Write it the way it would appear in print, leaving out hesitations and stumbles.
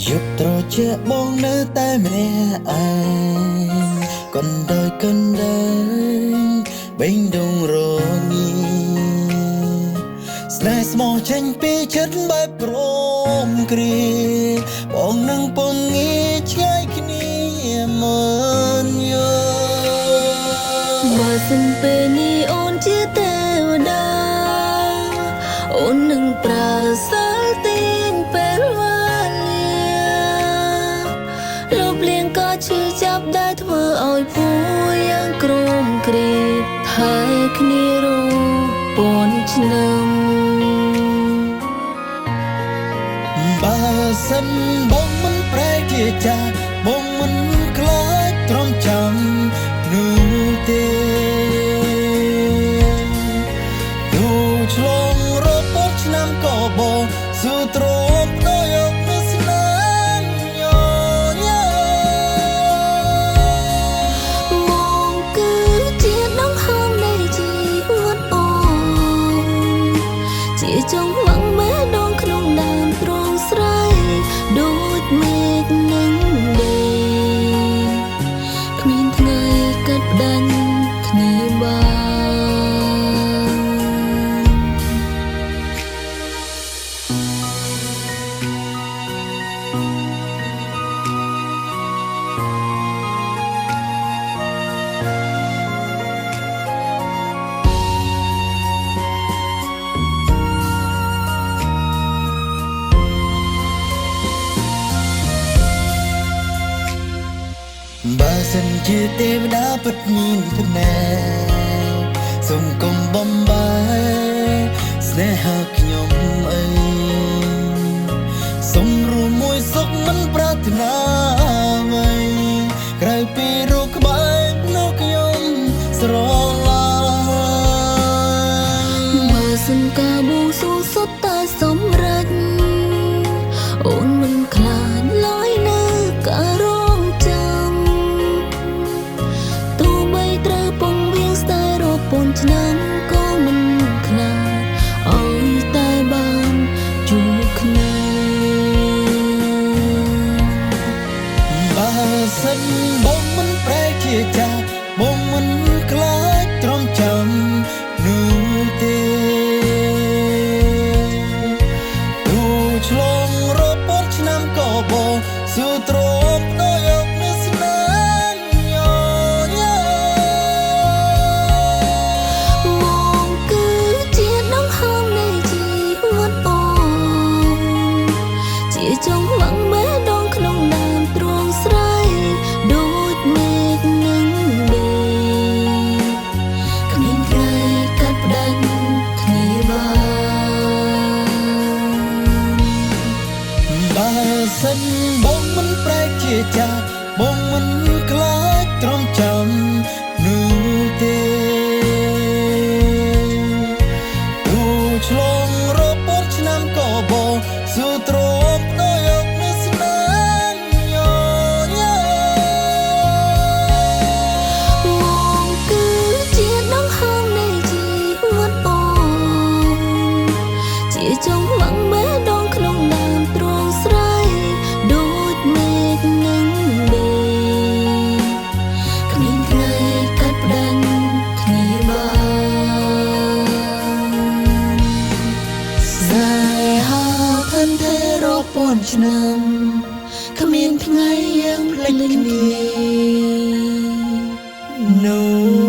ยุดត្រជាបងនៅតែម្នាក់ឯងកណ្ដោយកណ្ដែងបេងដូងរញីស្នេហ៍ស្មោះចេញពីចិត្តបែបព្រមគ្រាបងនឹងពងងាឆ្ងាយគ្នាមើលយបើសិនពេលនេះអូនជាទេវតាអូននឹងប្រើសាល់ទាញពេលវេលាលុបលាងក៏ឈឺចាប់ដែលធ្វើឲ្យពួរយ៉ាងក្រមគ្រាថែគ្នារាប់ពាន់ឆ្នាំបើសិនបងមិនប្រែជាចាស់បងមិនខ្លាចទ្រាំចាំនោះទេទូឆ្លងរាប់ឆ្នាំក៏បងស៊ូទ្រាំដោយយកនៅស្នាមញញមកគឺជាដងហើមនៃជីវិតអូនជាចង់វងមេដងក្នុងដើមទ្រង់ស្រ័យដូចមេឃនឹងដេកគ្មានថ្ងៃកាត់ផ្ដាច់គ្នាបានបើសិនជាទេវតាពិតមានភ្នែកសូមកុំបំបាយស្នេហាខ្ញុំអីសូមរួមមួយសុខមិនប្រាថ្នាអ្វីក្រៅពីរូបក្បែរនោះខ្ញុំស្រឡាញ់បើសិនការបួងសួងសុទ្ធតែសម្រេចអូនមិនខ្លាចឡើយនៅការរងចាំទោះបីត្រូវពងវៀងស្ទើររាប់ពាន់ឆ្នាំក៏មិនខ្លាចឲ្យតែបានជួបគ្នាបើសិនបងមិនប្រែជាចាស់បងមិនខ្លាចទ្រាំចាំនោះទេទូឆ្លងរាប់ពាន់ឆ្នាំក៏បងស៊ូទ្រាំដោយយកនៅស្នាមញញមកគឺជាដងហើមនៃជីវិតអូនជាចង់វងមេដងក្នុងដើមទ្រង់ស្រ័យដូចមេឃនឹងដេកគ្មានថ្ងៃកាត់ផ្ដាច់គ្នាបានបើសិនបងមិនប្រែកជាចាស់បងមិនខ្លាចទ្រាំចាំនោះទេទូឆ្លងរាប់ពាន់ឆ្នាំក៏បងស៊ូទ្រាំដោយយកនៅស្នាមញញមកគឺជាដងហើមនៃជីវិតអូនជាចង់វងមេដងក្នុងដើមទ្រង់ស្រ័យដូចមេឃនឹងដេកគ្មានថ្ងៃកាត់ផ្ដាច់គ្នាបានស្នេហាថនទេរាប់ពាន់ឆ្នាំគ្មានថ្ងៃយើងភ្លេចគ្នានោះ